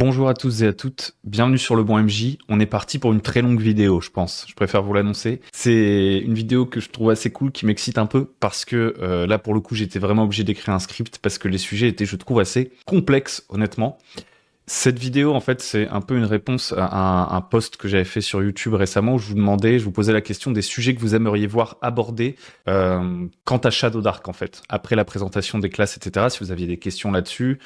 Bonjour à tous et à toutes, bienvenue sur Le Bon MJ. On est parti pour une très longue vidéo, je pense. Je préfère vous l'annoncer. C'est une vidéo que je trouve assez cool, qui m'excite un peu, parce que là, pour le coup, j'étais vraiment obligé d'écrire un script, parce que les sujets étaient, je trouve, assez complexes, honnêtement. Cette vidéo, en fait, c'est un peu une réponse à un post que j'avais fait sur YouTube récemment, où je vous posais la question des sujets que vous aimeriez voir abordés quant à Shadow Dark, en fait. Après la présentation des classes, etc., si vous aviez des questions là-dessus.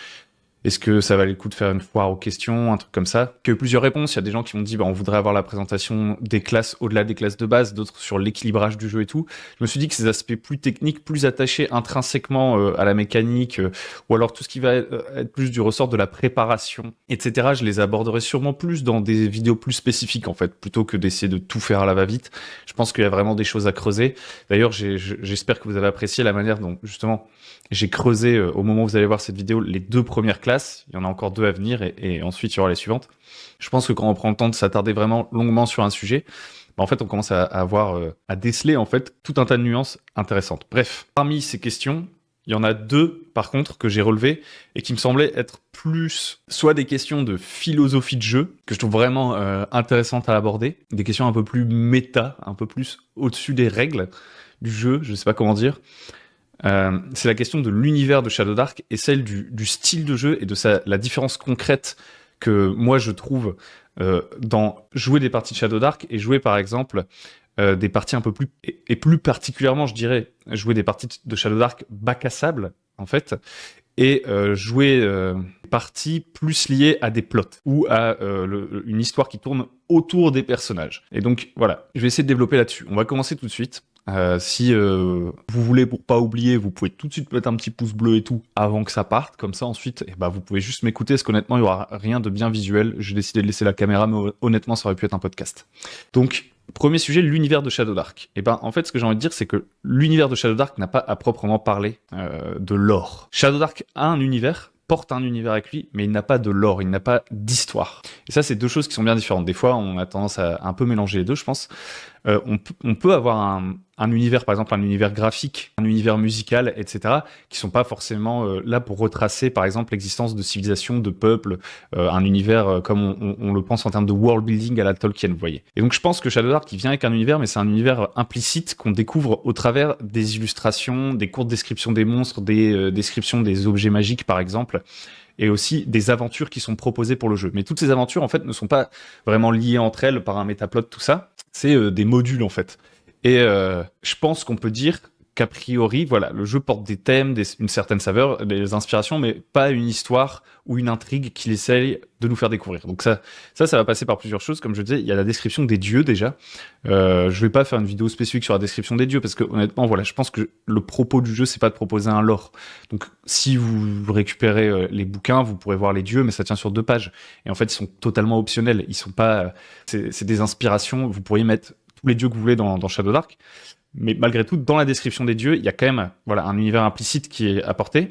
Est-ce que ça valait le coup de faire une foire aux questions, un truc comme ça? Il y a eu plusieurs réponses. Il y a des gens qui m'ont dit, on voudrait avoir la présentation des classes au-delà des classes de base, d'autres sur l'équilibrage du jeu et tout. Je me suis dit que ces aspects plus techniques, plus attachés intrinsèquement à la mécanique, ou alors tout ce qui va être plus du ressort de la préparation, etc., je les aborderai sûrement plus dans des vidéos plus spécifiques, en fait, plutôt que d'essayer de tout faire à la va-vite. Je pense qu'il y a vraiment des choses à creuser. D'ailleurs, j'espère que vous avez apprécié la manière dont, justement, j'ai creusé, au moment où vous allez voir cette vidéo, les 2 premières classes. Il y en a encore 2 à venir et ensuite il y aura les suivantes. Je pense que quand on prend le temps de s'attarder vraiment longuement sur un sujet, en fait, on commence à avoir, à déceler, en fait, tout un tas de nuances intéressantes. Bref, parmi ces questions, il y en a 2, par contre, que j'ai relevées et qui me semblaient être plus soit des questions de philosophie de jeu, que je trouve vraiment intéressantes à aborder, des questions un peu plus méta, un peu plus au-dessus des règles du jeu, je sais pas comment dire. C'est la question de l'univers de Shadow Dark et celle du style de jeu et de la différence concrète que moi je trouve dans jouer des parties de Shadow Dark et jouer par exemple des parties un peu plus, et plus particulièrement je dirais, jouer des parties de Shadow Dark bac à sable en fait, et jouer des parties plus liées à des plots ou à une histoire qui tourne autour des personnages. Et donc voilà, je vais essayer de développer là-dessus. On va commencer tout de suite. Si vous voulez, pour pas oublier, vous pouvez tout de suite mettre un petit pouce bleu et tout avant que ça parte. Comme ça, ensuite, vous pouvez juste m'écouter, parce qu'honnêtement, il y aura rien de bien visuel. J'ai décidé de laisser la caméra, mais honnêtement, ça aurait pu être un podcast. Donc, premier sujet, l'univers de Shadow Dark. Et en fait, ce que j'ai envie de dire, c'est que l'univers de Shadow Dark n'a pas à proprement parler de lore. Shadow Dark a un univers, porte un univers avec lui, mais il n'a pas de lore, il n'a pas d'histoire. Et ça, c'est 2 choses qui sont bien différentes. Des fois, on a tendance à un peu mélanger les deux, je pense. On peut avoir un univers, par exemple un univers graphique, un univers musical, etc., qui sont pas forcément là pour retracer, par exemple, l'existence de civilisations, de peuples, un univers comme on le pense en termes de world building à la Tolkien, vous voyez. Et donc je pense que Shadow Dark, il vient avec un univers, mais c'est un univers implicite qu'on découvre au travers des illustrations, des courtes descriptions des monstres, des descriptions des objets magiques, par exemple, et aussi des aventures qui sont proposées pour le jeu. Mais toutes ces aventures, en fait, ne sont pas vraiment liées entre elles par un métaplot, tout ça. C'est des modules, en fait. Et je pense qu'on peut dire qu'a priori, voilà, le jeu porte des thèmes, une certaine saveur, des inspirations, mais pas une histoire ou une intrigue qu'il essaye de nous faire découvrir. Donc ça va passer par plusieurs choses. Comme je disais, il y a la description des dieux déjà. Je vais pas faire une vidéo spécifique sur la description des dieux, parce que honnêtement, voilà, je pense que le propos du jeu, c'est pas de proposer un lore. Donc si vous récupérez les bouquins, vous pourrez voir les dieux, mais ça tient sur 2 pages. Et en fait, ils sont totalement optionnels. Ils sont pas, c'est des inspirations. Vous pourriez mettre tous les dieux que vous voulez dans Shadow Dark. Mais malgré tout, dans la description des dieux, il y a quand même un univers implicite qui est apporté.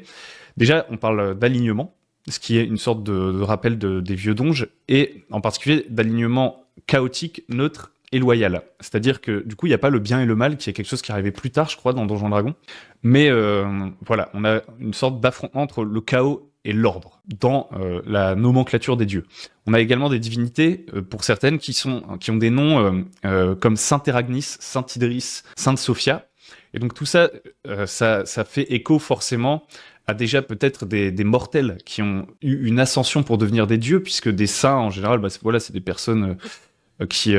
Déjà, on parle d'alignement, ce qui est une sorte de rappel des vieux donges, et en particulier d'alignement chaotique, neutre et loyal. C'est-à-dire que du coup, il n'y a pas le bien et le mal, qui est quelque chose qui arrivait plus tard, je crois, dans Donjons Dragons. Mais on a une sorte d'affrontement entre le chaos et l'ordre dans la nomenclature des dieux. On a également des divinités, pour certaines, qui ont des noms comme Saint Eragnis, Saint Idris, Sainte Sophia. Et donc tout ça, ça fait écho forcément à déjà peut-être des mortels qui ont eu une ascension pour devenir des dieux, puisque des saints, en général, c'est des personnes qui...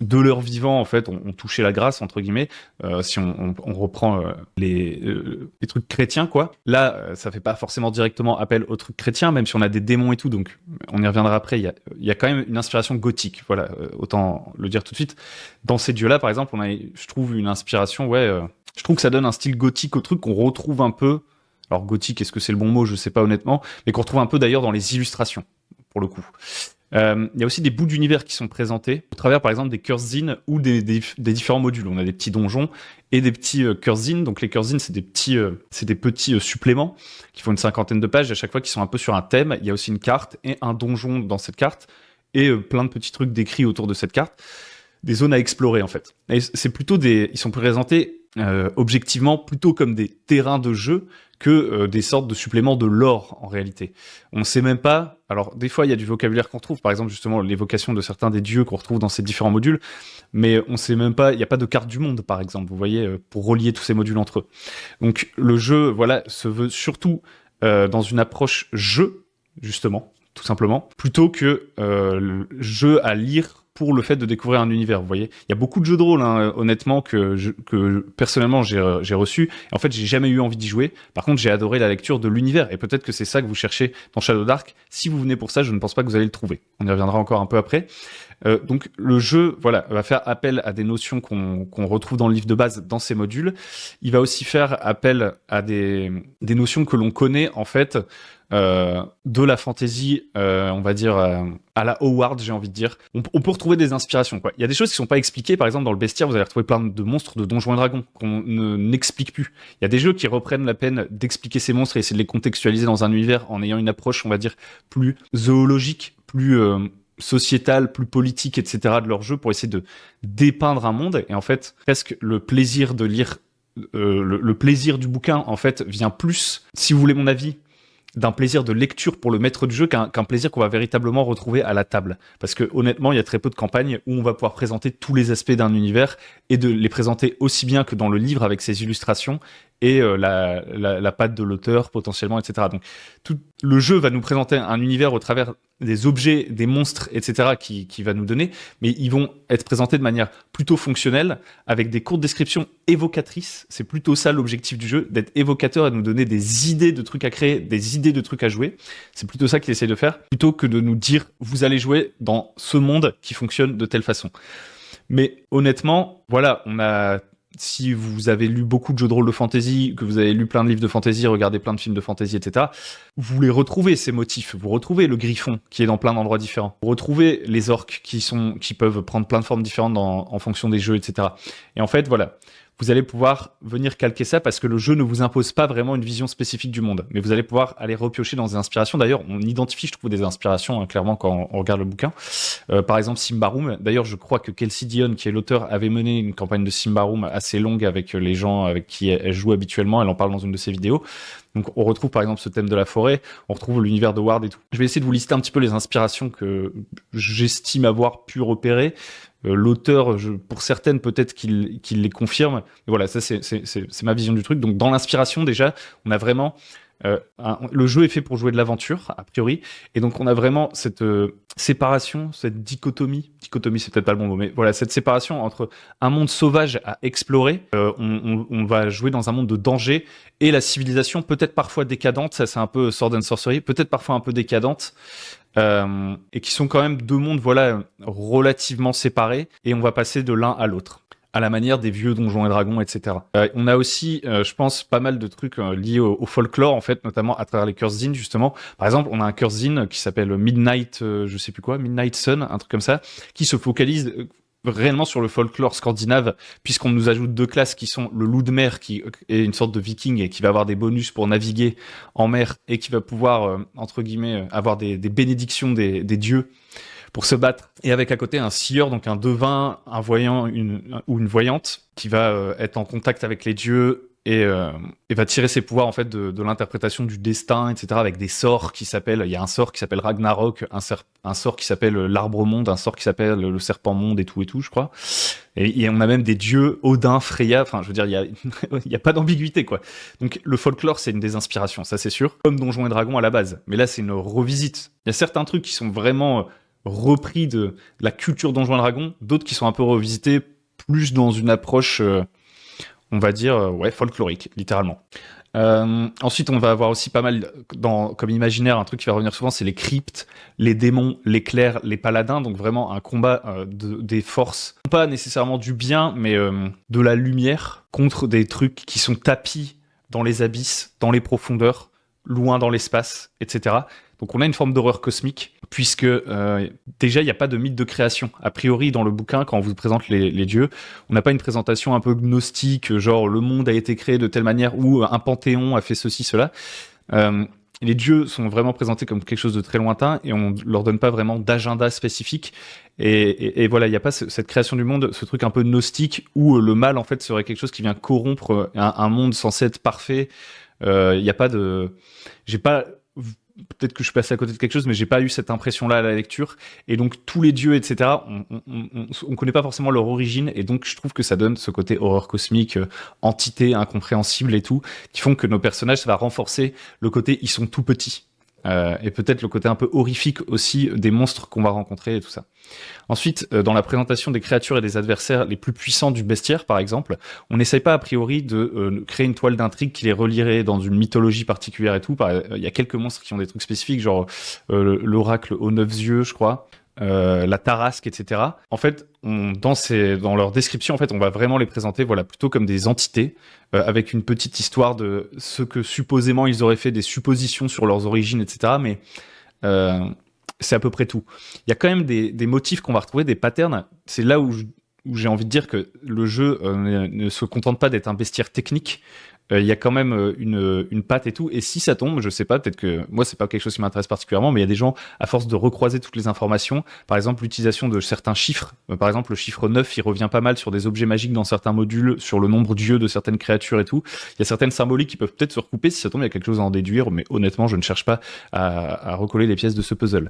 de leur vivant, en fait, ont touché la grâce, entre guillemets, si on reprend les trucs chrétiens, quoi. Là, ça fait pas forcément directement appel aux trucs chrétiens, même si on a des démons et tout, donc on y reviendra après. Il y a quand même une inspiration gothique, voilà, autant le dire tout de suite. Dans ces dieux-là, par exemple, on a, je trouve, une inspiration, je trouve que ça donne un style gothique au truc qu'on retrouve un peu. Alors, gothique, est-ce que c'est le bon mot? Je sais pas honnêtement, mais qu'on retrouve un peu d'ailleurs dans les illustrations, pour le coup. Il y a aussi des bouts d'univers qui sont présentés au travers, par exemple, des cursines ou des différents modules. On a des petits donjons et des petits cursines. Donc les cursines, c'est des petits suppléments qui font une 50aine de pages à chaque fois, qui sont un peu sur un thème. Il y a aussi une carte et un donjon dans cette carte, et plein de petits trucs décrits autour de cette carte. Des zones à explorer, en fait. Et c'est plutôt ils sont présentés objectivement plutôt comme des terrains de jeu que des sortes de suppléments de lore en réalité. On sait même pas. Alors des fois il y a du vocabulaire qu'on retrouve, par exemple justement l'évocation de certains des dieux qu'on retrouve dans ces différents modules, mais on sait même pas. Il n'y a pas de carte du monde par exemple. Vous voyez, pour relier tous ces modules entre eux. Donc le jeu, voilà, se veut surtout dans une approche jeu justement, tout simplement, plutôt que le jeu à lire pour le fait de découvrir un univers, vous voyez. Il y a beaucoup de jeux de rôle, hein, honnêtement, que personnellement j'ai reçu. En fait, j'ai jamais eu envie d'y jouer. Par contre, j'ai adoré la lecture de l'univers. Et peut-être que c'est ça que vous cherchez dans Shadow Dark. Si vous venez pour ça, je ne pense pas que vous allez le trouver. On y reviendra encore un peu après. Donc le jeu, voilà, va faire appel à des notions qu'on retrouve dans le livre de base, dans ces modules. Il va aussi faire appel à des notions que l'on connaît, en fait, de la fantasy, on va dire à la Howard, j'ai envie de dire. On peut retrouver des inspirations, quoi. Il y a des choses qui sont pas expliquées. Par exemple, dans le bestiaire, vous allez retrouver plein de monstres de Donjons et Dragons qu'on n'explique plus. Il y a des jeux qui reprennent la peine d'expliquer ces monstres et essayer de les contextualiser dans un univers en ayant une approche, on va dire, plus zoologique, plus sociétale, plus politique, etc. de leur jeu pour essayer de dépeindre un monde. Et en fait, presque le plaisir de lire, le plaisir du bouquin, en fait, vient plus, si vous voulez mon avis, d'un plaisir de lecture pour le maître de jeu qu'un plaisir qu'on va véritablement retrouver à la table. Parce que honnêtement, il y a très peu de campagnes où on va pouvoir présenter tous les aspects d'un univers et de les présenter aussi bien que dans le livre avec ses illustrations et la patte de l'auteur potentiellement, etc. Donc tout le jeu va nous présenter un univers au travers des objets, des monstres, etc. qui va nous donner, mais ils vont être présentés de manière plutôt fonctionnelle, avec des courtes descriptions évocatrices. C'est plutôt ça l'objectif du jeu, d'être évocateur et de nous donner des idées de trucs à créer, des idées de trucs à jouer. C'est plutôt ça qu'il essaie de faire, plutôt que de nous dire « vous allez jouer dans ce monde qui fonctionne de telle façon ». Mais honnêtement, voilà, si vous avez lu beaucoup de jeux de rôle de fantasy, que vous avez lu plein de livres de fantasy, regardé plein de films de fantasy, etc., vous les retrouvez, ces motifs. Vous retrouvez le griffon, qui est dans plein d'endroits différents. Vous retrouvez les orques, qui peuvent prendre plein de formes différentes en fonction des jeux, etc. Et en fait, voilà, vous allez pouvoir venir calquer ça parce que le jeu ne vous impose pas vraiment une vision spécifique du monde. Mais vous allez pouvoir aller repiocher dans des inspirations. D'ailleurs, on identifie, je trouve, des inspirations, hein, clairement, quand on regarde le bouquin. Par exemple, Symbaroum. D'ailleurs, je crois que Kelsey Dion, qui est l'auteur, avait mené une campagne de Symbaroum assez longue avec les gens avec qui elle joue habituellement. Elle en parle dans une de ses vidéos. Donc, on retrouve par exemple ce thème de la forêt, on retrouve l'univers de Ward et tout. Je vais essayer de vous lister un petit peu les inspirations que j'estime avoir pu repérer. L'auteur, pour certaines, peut-être qu'il les confirme. Mais voilà, ça, c'est ma vision du truc. Donc, dans l'inspiration, déjà, on a vraiment... le jeu est fait pour jouer de l'aventure, a priori, et donc on a vraiment cette séparation, cette dichotomie c'est peut-être pas le bon mot, mais voilà, cette séparation entre un monde sauvage à explorer, on va jouer dans un monde de danger, et la civilisation peut-être parfois décadente, ça c'est un peu Sword and Sorcery, peut-être parfois un peu décadente, et qui sont quand même deux mondes, voilà, relativement séparés, et on va passer de l'un à l'autre, à la manière des vieux Donjons et Dragons, etc. On a aussi, je pense, pas mal de trucs liés au folklore, en fait, notamment à travers les curse zines, justement. Par exemple, on a un curse zine qui s'appelle Midnight, je sais plus quoi, Midnight Sun, un truc comme ça, qui se focalise réellement sur le folklore scandinave, puisqu'on nous ajoute deux classes qui sont le loup de mer, qui est une sorte de viking et qui va avoir des bonus pour naviguer en mer et qui va pouvoir, entre guillemets, avoir des bénédictions des dieux pour se battre, et avec à côté un seer, donc un devin, un voyant ou une voyante, qui va être en contact avec les dieux et va tirer ses pouvoirs en fait de l'interprétation du destin, etc. avec des sorts qui s'appellent, il y a un sort qui s'appelle Ragnarok, un sort qui s'appelle l'arbre monde, un sort qui s'appelle le serpent monde et tout, je crois. Et on a même des dieux, Odin, Freya, enfin je veux dire, il y a pas d'ambiguïté quoi. Donc le folklore c'est une des inspirations, ça c'est sûr, comme Donjons et Dragons à la base. Mais là c'est une revisite. Il y a certains trucs qui sont vraiment repris de la culture Donjons et Dragons, d'autres qui sont un peu revisités plus dans une approche, on va dire, ouais, folklorique, littéralement. Ensuite, on va avoir aussi pas mal, comme imaginaire, un truc qui va revenir souvent, c'est les cryptes, les démons, les clercs, les paladins, donc vraiment un combat des forces, pas nécessairement du bien, mais de la lumière, contre des trucs qui sont tapis dans les abysses, dans les profondeurs, loin dans l'espace, etc. Donc on a une forme d'horreur cosmique, puisque déjà il n'y a pas de mythe de création. A priori dans le bouquin, quand on vous présente les dieux, on n'a pas une présentation un peu gnostique, genre le monde a été créé de telle manière, ou un panthéon a fait ceci, cela. Les dieux sont vraiment présentés comme quelque chose de très lointain, et on leur donne pas vraiment d'agenda spécifique. Et voilà, il n'y a pas cette création du monde, ce truc un peu gnostique, où le mal en fait serait quelque chose qui vient corrompre un monde censé être parfait, Il y a pas de, j'ai pas, peut-être que je suis passé à côté de quelque chose, mais j'ai pas eu cette impression-là à la lecture. Et donc tous les dieux, etc., on connaît pas forcément leur origine, et donc je trouve que ça donne ce côté horreur cosmique, entité incompréhensible et tout, qui font que nos personnages, ça va renforcer le côté ils sont tout petits. Et peut-être le côté un peu horrifique aussi des monstres qu'on va rencontrer et tout ça. Ensuite, dans la présentation des créatures et des adversaires les plus puissants du bestiaire, par exemple, on n'essaye pas a priori de créer une toile d'intrigue qui les relierait dans une mythologie particulière et tout. Il y a quelques monstres qui ont des trucs spécifiques, genre l'oracle aux 9 yeux, je crois. La tarasque, etc. En fait, dans leur description, en fait, on va vraiment les présenter, voilà, plutôt comme des entités, avec une petite histoire de ce que supposément ils auraient fait, des suppositions sur leurs origines, etc. Mais c'est à peu près tout. Il y a quand même des motifs qu'on va retrouver, des patterns. C'est là où j'ai envie de dire que le jeu ne se contente pas d'être un bestiaire technique. Il y a quand même une patte et tout. Et si ça tombe, je sais pas, peut-être que moi, c'est pas quelque chose qui m'intéresse particulièrement, mais il y a des gens, à force de recroiser toutes les informations, par exemple, l'utilisation de certains chiffres. Par exemple, le chiffre 9, il revient pas mal sur des objets magiques dans certains modules, sur le nombre d'yeux de certaines créatures et tout. Il y a certaines symboliques qui peuvent peut-être se recouper. Si ça tombe, il y a quelque chose à en déduire, mais honnêtement, je ne cherche pas à recoller les pièces de ce puzzle.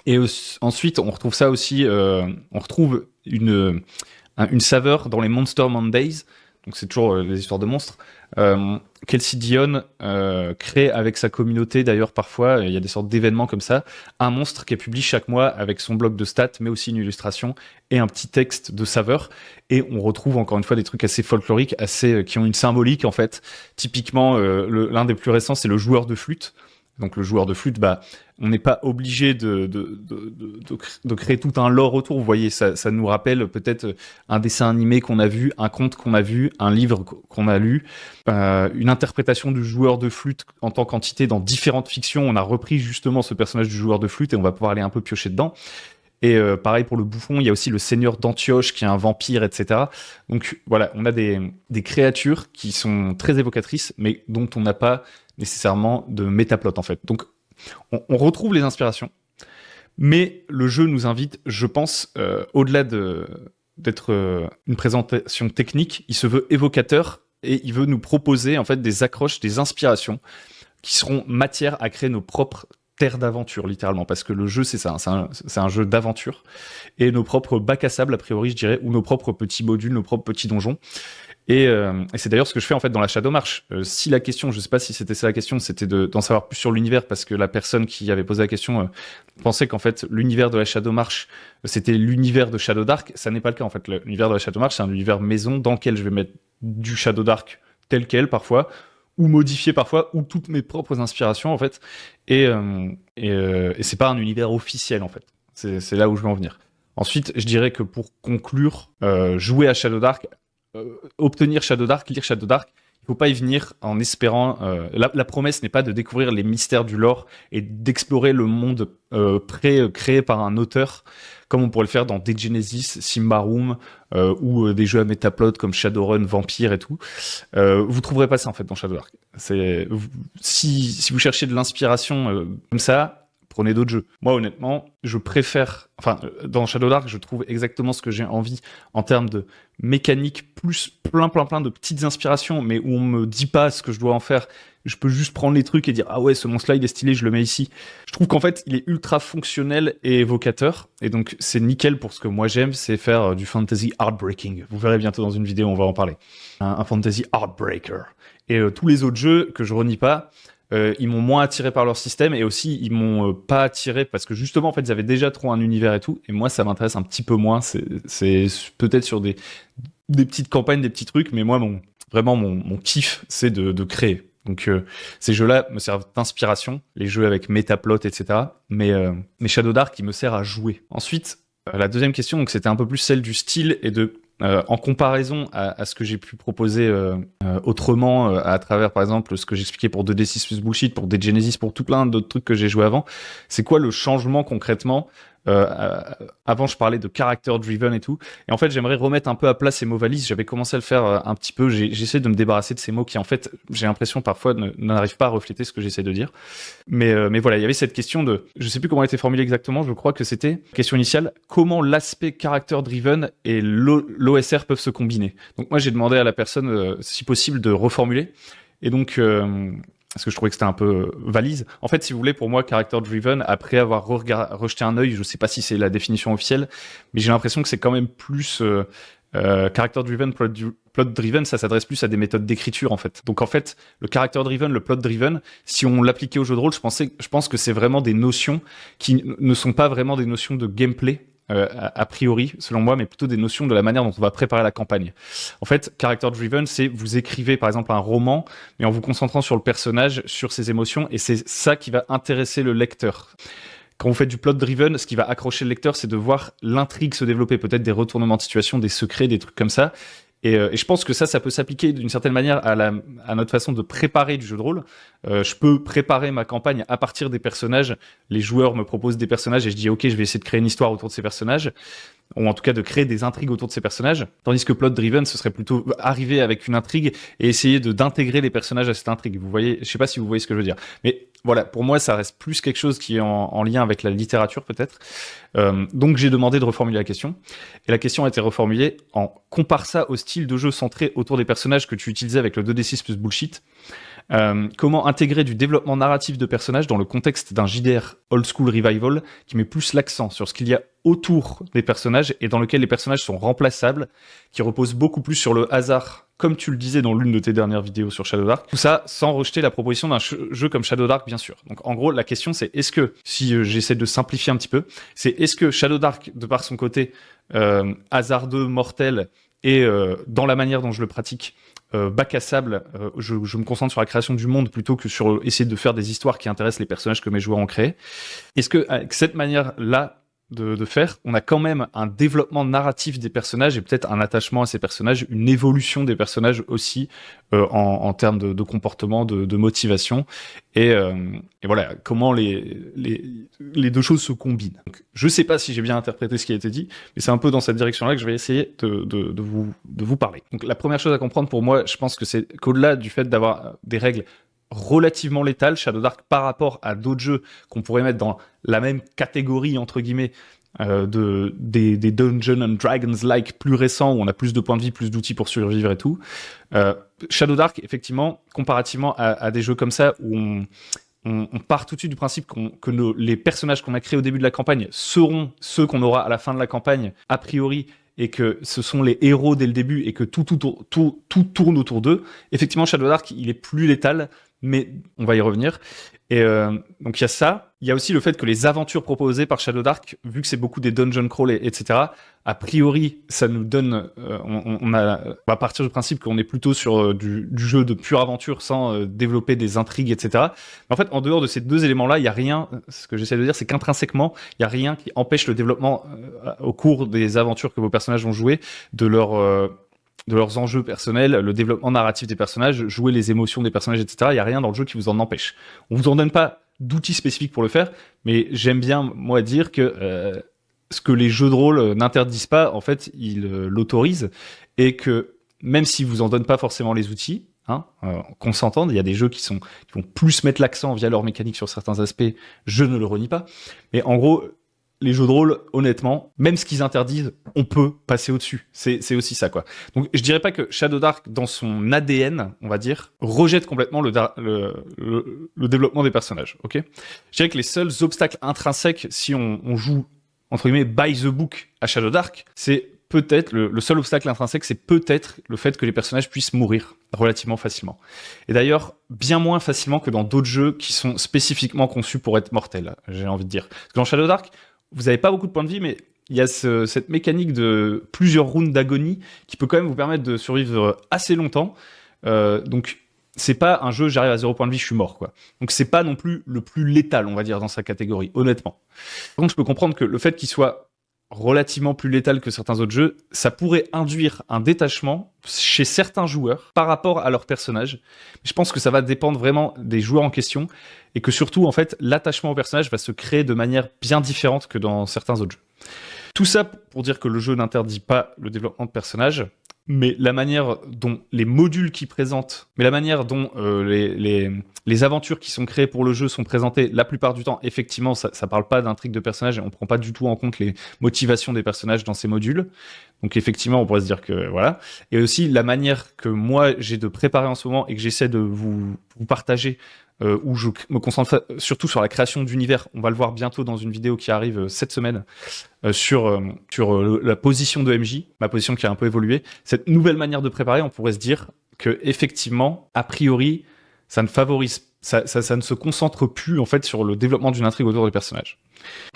Et ensuite, on retrouve ça aussi, on retrouve une saveur dans les Monster Mondays. Donc c'est toujours les histoires de monstres. Kelsey Dion crée avec sa communauté, d'ailleurs parfois, il y a des sortes d'événements comme ça, un monstre qui est publié chaque mois avec son bloc de stats, mais aussi une illustration et un petit texte de saveur. Et on retrouve encore une fois des trucs assez folkloriques, qui ont une symbolique en fait. Typiquement, l'un des plus récents, c'est le joueur de flûte. Donc le joueur de flûte, on n'est pas obligé de créer tout un lore autour. Vous voyez, ça nous rappelle peut-être un dessin animé qu'on a vu, un conte qu'on a vu, un livre qu'on a lu, une interprétation du joueur de flûte en tant qu'entité dans différentes fictions. On a repris justement ce personnage du joueur de flûte et on va pouvoir aller un peu piocher dedans. Et pareil pour le bouffon, il y a aussi le seigneur d'Antioche qui est un vampire, etc. Donc voilà, on a des créatures qui sont très évocatrices, mais dont on n'a pas nécessairement de métaplot en fait. Donc on retrouve les inspirations, mais le jeu nous invite, je pense, au-delà d'être une présentation technique, il se veut évocateur et il veut nous proposer en fait des accroches, des inspirations qui seront matière à créer nos propres terre d'aventure, littéralement, parce que le jeu, c'est ça, c'est un jeu d'aventure, et nos propres bacs à sable, a priori, je dirais, ou nos propres petits modules, nos propres petits donjons. Et c'est d'ailleurs ce que je fais en fait dans la Shadow March. Si la question, je sais pas si c'était ça la question, c'était d'en savoir plus sur l'univers, parce que la personne qui avait posé la question pensait qu'en fait l'univers de la Shadow March c'était l'univers de Shadow Dark. Ça n'est pas le cas en fait. L'univers de la Shadow March c'est un univers maison dans lequel je vais mettre du Shadow Dark tel quel parfois, ou modifié parfois, ou toutes mes propres inspirations en fait. Et c'est pas un univers officiel en fait. C'est là où je veux en venir. Ensuite, je dirais que pour conclure, jouer à Shadow Dark, obtenir Shadow Dark, lire Shadow Dark, il faut pas y venir en espérant... la promesse n'est pas de découvrir les mystères du lore et d'explorer le monde créé par un auteur, comme on pourrait le faire dans Dead Genesis, Symbaroum, ou des jeux à métaplot comme Shadowrun, Vampire et tout. Vous trouverez pas ça en fait dans Shadow Dark. Si vous cherchez de l'inspiration comme ça, prenez d'autres jeux. Moi, honnêtement, je préfère... Enfin, dans Shadow Dark, je trouve exactement ce que j'ai envie en termes de mécanique, plus plein de petites inspirations, mais où on me dit pas ce que je dois en faire. Je peux juste prendre les trucs et dire « Ah ouais, ce monstre-là, il est stylé, je le mets ici. » Je trouve qu'en fait, il est ultra fonctionnel et évocateur. Et donc, c'est nickel pour ce que moi j'aime, c'est faire du fantasy heartbreaking. Vous verrez bientôt dans une vidéo, on va en parler. Un fantasy heartbreaker. Et tous les autres jeux que je renie pas, ils m'ont moins attiré par leur système et aussi ils m'ont pas attiré parce que justement en fait ils avaient déjà trop un univers et tout, et moi ça m'intéresse un petit peu moins. C'est peut-être sur des petites campagnes, des petits trucs, mais moi mon kiff c'est de créer. Donc ces jeux-là me servent d'inspiration, les jeux avec métaplot, etc. Mais Shadow Dark, il me sert à jouer. Ensuite, la deuxième question, donc c'était un peu plus celle du style et de en comparaison à ce que j'ai pu proposer autrement à travers par exemple ce que j'expliquais pour 2D6 plus Bullshit, pour Dead Genesis, pour tout plein d'autres trucs que j'ai joué avant, c'est quoi le changement concrètement? Avant je parlais de character driven et tout, et en fait j'aimerais remettre un peu à plat ces mots valises. J'avais commencé à le faire un petit peu, j'essaie de me débarrasser de ces mots qui en fait j'ai l'impression parfois n'arrivent pas à refléter ce que j'essaie de dire, mais voilà, il y avait cette question de, je sais plus comment elle était formulée exactement, je crois que c'était question initiale, comment l'aspect character driven et l'OSR peuvent se combiner. Donc moi j'ai demandé à la personne si possible de reformuler. Et donc, parce que je trouvais que c'était un peu valise. En fait, si vous voulez, pour moi, character driven, après avoir rejeté un œil, je sais pas si c'est la définition officielle, mais j'ai l'impression que c'est quand même plus character driven, plot driven, ça s'adresse plus à des méthodes d'écriture en fait. Donc en fait, le character driven, le plot driven, si on l'appliquait au jeu de rôle, je pense que c'est vraiment des notions qui ne sont pas vraiment des notions de gameplay. A priori, selon moi, mais plutôt des notions de la manière dont on va préparer la campagne. En fait, character driven, c'est vous écrivez par exemple un roman, mais en vous concentrant sur le personnage, sur ses émotions, et c'est ça qui va intéresser le lecteur. Quand vous faites du plot driven, ce qui va accrocher le lecteur, c'est de voir l'intrigue se développer, peut-être des retournements de situation, des secrets, des trucs comme ça. Et je pense que ça peut s'appliquer d'une certaine manière à notre façon de préparer du jeu de rôle. Je peux préparer ma campagne à partir des personnages. Les joueurs me proposent des personnages et je dis ok, je vais essayer de créer une histoire autour de ces personnages, ou en tout cas de créer des intrigues autour de ces personnages. Tandis que plot driven, ce serait plutôt arriver avec une intrigue et essayer d'intégrer les personnages à cette intrigue. Vous voyez, je sais pas si vous voyez ce que je veux dire, mais voilà, pour moi, ça reste plus quelque chose qui est en lien avec la littérature peut-être. Donc j'ai demandé de reformuler la question. Et la question a été reformulée en compare ça au style de jeu centré autour des personnages que tu utilisais avec le 2d6 plus bullshit. Comment intégrer du développement narratif de personnages dans le contexte d'un JDR old school revival qui met plus l'accent sur ce qu'il y a autour des personnages et dans lequel les personnages sont remplaçables, qui repose beaucoup plus sur le hasard, comme tu le disais dans l'une de tes dernières vidéos sur Shadow Dark. Tout ça sans rejeter la proposition d'un jeu comme Shadow Dark, bien sûr. Donc en gros, la question c'est est-ce que, si j'essaie de simplifier un petit peu, c'est est-ce que Shadow Dark, de par son côté hasardeux, mortel, et dans la manière dont je le pratique, bac à sable, je me concentre sur la création du monde plutôt que sur essayer de faire des histoires qui intéressent les personnages que mes joueurs ont créés. Est-ce que avec cette manière-là de faire, on a quand même un développement narratif des personnages et peut-être un attachement à ces personnages, une évolution des personnages aussi en termes de comportement, de motivation et voilà comment les deux choses se combinent. Donc, je sais pas si j'ai bien interprété ce qui a été dit, mais c'est un peu dans cette direction-là que je vais essayer de vous parler. Donc la première chose à comprendre pour moi, je pense que c'est qu'au-delà du fait d'avoir des règles relativement létales, Shadow Dark, par rapport à d'autres jeux qu'on pourrait mettre dans la même catégorie, entre guillemets, des Dungeons and Dragons-like plus récents, où on a plus de points de vie, plus d'outils pour survivre et tout. Shadow Dark, effectivement, comparativement à des jeux comme ça, où on part tout de suite du principe que les personnages qu'on a créés au début de la campagne seront ceux qu'on aura à la fin de la campagne, a priori, et que ce sont les héros dès le début, et que tout tourne autour d'eux. Effectivement, Shadow Dark, il est plus létal, mais on va y revenir. Et donc il y a ça. Il y a aussi le fait que les aventures proposées par Shadow Dark, vu que c'est beaucoup des dungeon crawl, etc., a priori, ça nous donne... on va partir du principe qu'on est plutôt sur du jeu de pure aventure sans développer des intrigues, etc. Mais en fait, en dehors de ces deux éléments-là, il n'y a rien... Ce que j'essaie de dire, c'est qu'intrinsèquement, il n'y a rien qui empêche le développement au cours des aventures que vos personnages vont jouer de leurs enjeux personnels, le développement narratif des personnages, jouer les émotions des personnages, etc. Il n'y a rien dans le jeu qui vous en empêche. On vous en donne pas d'outils spécifiques pour le faire, mais j'aime bien, moi, dire que ce que les jeux de rôle n'interdisent pas, en fait, ils l'autorisent, et que même s'ils vous en donnent pas forcément les outils, qu'on s'entende, il y a des jeux qui vont plus mettre l'accent via leur mécanique sur certains aspects, je ne le renie pas, mais en gros, les jeux de rôle, honnêtement, même ce qu'ils interdisent, on peut passer au-dessus. C'est aussi ça, quoi. Donc, je dirais pas que Shadow Dark, dans son ADN, on va dire, rejette complètement le développement des personnages, ok ? Je dirais que les seuls obstacles intrinsèques, si on joue, entre guillemets, by the book à Shadow Dark, c'est peut-être, le seul obstacle intrinsèque, c'est peut-être le fait que les personnages puissent mourir relativement facilement. Et d'ailleurs, bien moins facilement que dans d'autres jeux qui sont spécifiquement conçus pour être mortels, j'ai envie de dire. Parce que dans Shadow Dark, vous n'avez pas beaucoup de points de vie, mais il y a cette mécanique de plusieurs rounds d'agonie qui peut quand même vous permettre de survivre assez longtemps. Donc, c'est pas un jeu, j'arrive à 0 points de vie, je suis mort, quoi. Donc, c'est pas non plus le plus létal, on va dire, dans sa catégorie, honnêtement. Par contre, je peux comprendre que le fait qu'il soit relativement plus létal que certains autres jeux, ça pourrait induire un détachement chez certains joueurs par rapport à leur personnage. Je pense que ça va dépendre vraiment des joueurs en question et que surtout, en fait, l'attachement au personnage va se créer de manière bien différente que dans certains autres jeux. Tout ça pour dire que le jeu n'interdit pas le développement de personnages. mais la manière dont les modules qui présentent, mais la manière dont les aventures qui sont créées pour le jeu sont présentées, la plupart du temps, effectivement, ça parle pas d'intrigue de personnages et on prend pas du tout en compte les motivations des personnages dans ces modules. Donc effectivement, on pourrait se dire que voilà. Et aussi la manière que moi j'ai de préparer en ce moment et que j'essaie de vous partager, où je me concentre surtout sur la création d'univers. On va le voir bientôt dans une vidéo qui arrive cette semaine sur la position de MJ, ma position qui a un peu évolué. Cette nouvelle manière de préparer, on pourrait se dire que effectivement, a priori, ça ne favorise, ça ne se concentre plus en fait sur le développement d'une intrigue autour des personnages.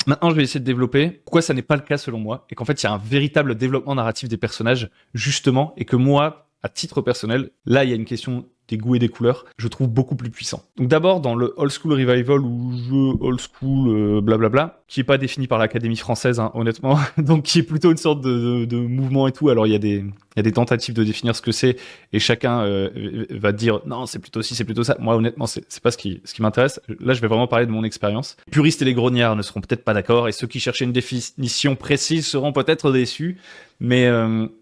Maintenant, je vais essayer de développer pourquoi ça n'est pas le cas selon moi, et qu'en fait, il y a un véritable développement narratif des personnages, justement, et que moi, à titre personnel, là, il y a une question des goûts et des couleurs, je trouve beaucoup plus puissant. Donc d'abord, dans le Old School Revival, ou jeu Old School, blablabla, qui est pas défini par l'Académie française, hein, honnêtement, donc qui est plutôt une sorte de mouvement et tout. Alors il y a des tentatives de définir ce que c'est, et chacun va dire non, c'est plutôt ci, c'est plutôt ça. Moi, honnêtement, c'est pas ce qui m'intéresse. Là, je vais vraiment parler de mon expérience. Les puristes et les grognards ne seront peut-être pas d'accord, et ceux qui cherchaient une définition précise seront peut-être déçus. Mais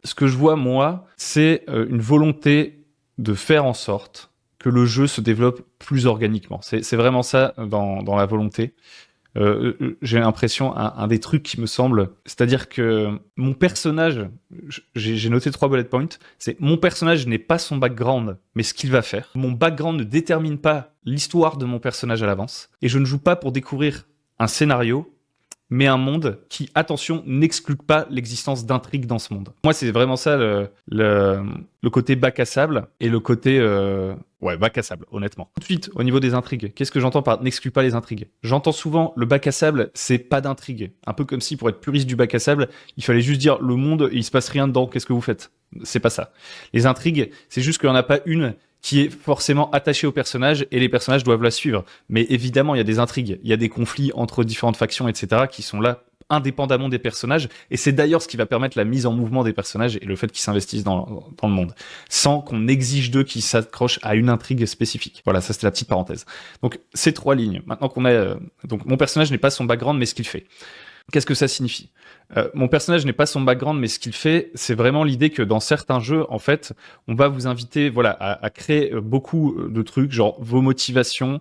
ce que je vois, moi, c'est une volonté de faire en sorte que le jeu se développe plus organiquement. C'est vraiment ça dans la volonté. J'ai l'impression, un des trucs qui me semble, c'est-à-dire que mon personnage, j'ai noté 3 bullet points, c'est mon personnage n'est pas son background, mais ce qu'il va faire. Mon background ne détermine pas l'histoire de mon personnage à l'avance, et je ne joue pas pour découvrir un scénario, mais un monde qui, attention, n'exclut pas l'existence d'intrigues dans ce monde. Moi, c'est vraiment ça le côté bac à sable et le côté bac à sable, honnêtement. Tout de suite, au niveau des intrigues, qu'est-ce que j'entends par n'exclut pas les intrigues? J'entends souvent le bac à sable, c'est pas d'intrigue. Un peu comme si, pour être puriste du bac à sable, il fallait juste dire le monde, il se passe rien dedans, qu'est-ce que vous faites? C'est pas ça. Les intrigues, c'est juste qu'il n'y en a pas une qui est forcément attachée au personnage et les personnages doivent la suivre. Mais évidemment, il y a des intrigues, il y a des conflits entre différentes factions, etc., qui sont là indépendamment des personnages. Et c'est d'ailleurs ce qui va permettre la mise en mouvement des personnages et le fait qu'ils s'investissent dans le monde, sans qu'on exige d'eux qu'ils s'accrochent à une intrigue spécifique. Voilà, ça c'était la petite parenthèse. Donc ces 3 lignes. Maintenant qu'on a... donc mon personnage n'est pas son background, mais ce qu'il fait. Qu'est-ce que ça signifie? Mon personnage n'est pas son background, mais ce qu'il fait, c'est vraiment l'idée que dans certains jeux, en fait, on va vous inviter, voilà, à créer beaucoup de trucs, genre vos motivations,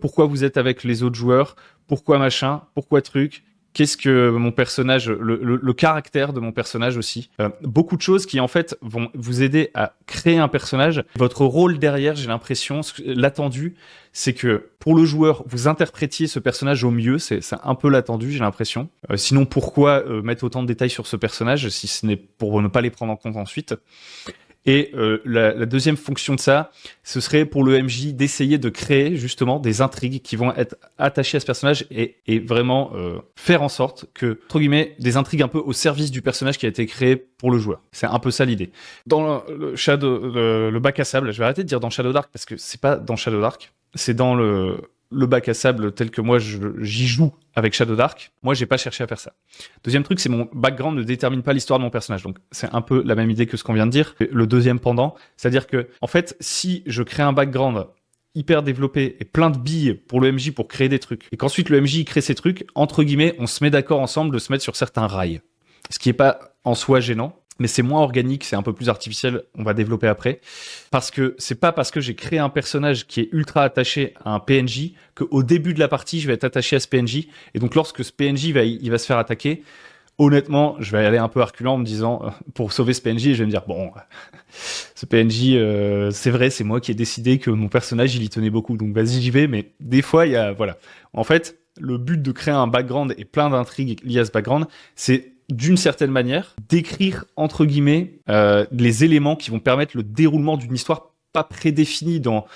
pourquoi vous êtes avec les autres joueurs, pourquoi machin, pourquoi truc. Qu'est-ce que mon personnage, le caractère de mon personnage aussi. Beaucoup de choses qui, en fait, vont vous aider à créer un personnage. Votre rôle derrière, j'ai l'impression, l'attendu, c'est que pour le joueur, vous interprétiez ce personnage au mieux. C'est un peu l'attendu, j'ai l'impression. Sinon, pourquoi mettre autant de détails sur ce personnage si ce n'est pour ne pas les prendre en compte ensuite? Et la deuxième fonction de ça, ce serait pour le MJ d'essayer de créer justement des intrigues qui vont être attachées à ce personnage et vraiment faire en sorte que, entre guillemets, des intrigues un peu au service du personnage qui a été créé pour le joueur. C'est un peu ça l'idée. Dans le bac à sable, je vais arrêter de dire dans Shadow Dark parce que c'est pas dans Shadow Dark, c'est dans le bac à sable tel que moi j'y joue avec Shadow Dark. Moi, j'ai pas cherché à faire ça. Deuxième truc, c'est mon background ne détermine pas l'histoire de mon personnage. Donc, c'est un peu la même idée que ce qu'on vient de dire. Le deuxième pendant, c'est-à-dire que, en fait, si je crée un background hyper développé et plein de billes pour le MJ pour créer des trucs, et qu'ensuite le MJ crée ces trucs, entre guillemets, on se met d'accord ensemble de se mettre sur certains rails. Ce qui est pas en soi gênant, mais c'est moins organique, c'est un peu plus artificiel, on va développer après. Parce que c'est pas parce que j'ai créé un personnage qui est ultra attaché à un PNJ qu'au début de la partie, je vais être attaché à ce PNJ. Et donc lorsque ce PNJ il va se faire attaquer, honnêtement, je vais aller un peu à reculons en me disant, pour sauver ce PNJ, je vais me dire, bon, ce PNJ, c'est vrai, c'est moi qui ai décidé que mon personnage, il y tenait beaucoup, donc vas-y, j'y vais. Mais des fois, il y a, voilà. En fait, le but de créer un background et plein d'intrigues liées à ce background, c'est d'une certaine manière, d'écrire, entre guillemets, les éléments qui vont permettre le déroulement d'une histoire pas prédéfinie dans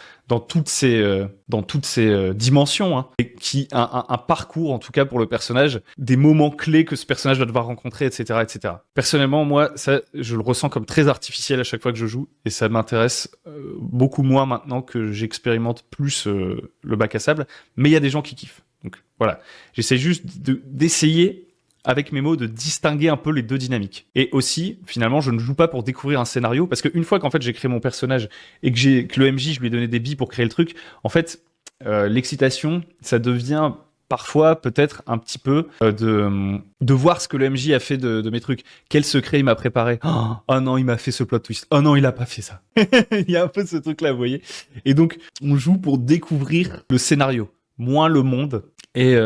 toutes ces dimensions, hein, et qui un parcours, en tout cas pour le personnage, des moments clés que ce personnage va devoir rencontrer, etc., etc. Personnellement, moi, ça, je le ressens comme très artificiel à chaque fois que je joue, et ça m'intéresse beaucoup moins maintenant que j'expérimente plus le bac à sable, mais il y a des gens qui kiffent. Donc voilà, j'essaie juste d'essayer avec mes mots, de distinguer un peu les deux dynamiques. Et aussi, finalement, je ne joue pas pour découvrir un scénario, parce qu'une fois qu'en fait j'ai créé mon personnage et que le MJ, je lui ai donné des billes pour créer le truc, en fait, l'excitation, ça devient parfois peut-être un petit peu de voir ce que le MJ a fait de mes trucs. Quel secret il m'a préparé. Oh non, il m'a fait ce plot twist. Oh non, il a pas fait ça. Il y a un peu ce truc-là, vous voyez. Et donc, on joue pour découvrir le scénario, moins le monde, et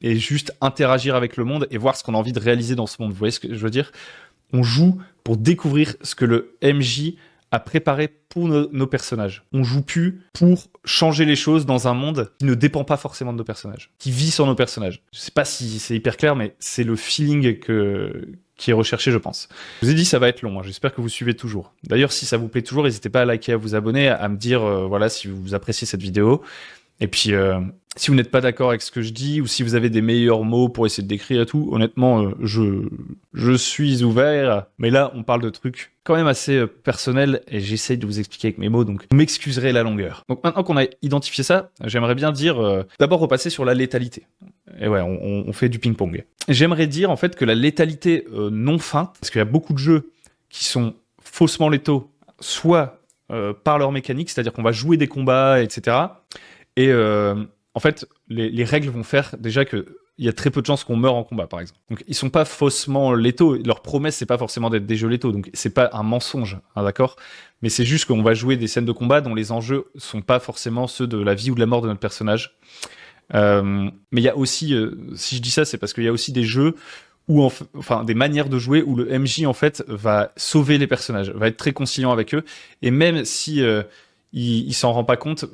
juste interagir avec le monde et voir ce qu'on a envie de réaliser dans ce monde. Vous voyez ce que je veux dire? On joue pour découvrir ce que le MJ a préparé pour nos personnages. On joue plus pour changer les choses dans un monde qui ne dépend pas forcément de nos personnages, qui vit sur nos personnages. Je sais pas si c'est hyper clair, mais c'est le feeling qui est recherché, je pense. Je vous ai dit, ça va être long, hein. J'espère que vous suivez toujours. D'ailleurs, si ça vous plaît toujours, n'hésitez pas à liker, à vous abonner, à me dire voilà, si vous appréciez cette vidéo. Et puis, si vous n'êtes pas d'accord avec ce que je dis, ou si vous avez des meilleurs mots pour essayer de décrire et tout, honnêtement, je suis ouvert. Mais là, on parle de trucs quand même assez personnels, et j'essaye de vous expliquer avec mes mots, donc vous m'excuserez la longueur. Donc maintenant qu'on a identifié ça, j'aimerais bien dire, d'abord repasser sur la létalité. Et ouais, on fait du ping-pong. J'aimerais dire, en fait, que la létalité non feinte, parce qu'il y a beaucoup de jeux qui sont faussement létaux, soit par leur mécanique, c'est-à-dire qu'on va jouer des combats, etc., et en fait, les règles vont faire déjà qu'il y a très peu de chances qu'on meure en combat, par exemple. Donc, ils sont pas faussement létaux. Leur promesse, c'est pas forcément d'être des jeux létaux. Donc, c'est pas un mensonge, hein, d'accord? Mais c'est juste qu'on va jouer des scènes de combat dont les enjeux sont pas forcément ceux de la vie ou de la mort de notre personnage. Mais il y a aussi, si je dis ça, c'est parce qu'il y a aussi des jeux où, enfin, des manières de jouer où le MJ, en fait, va sauver les personnages, va être très conciliant avec eux. Et même si il s'en rend pas compte,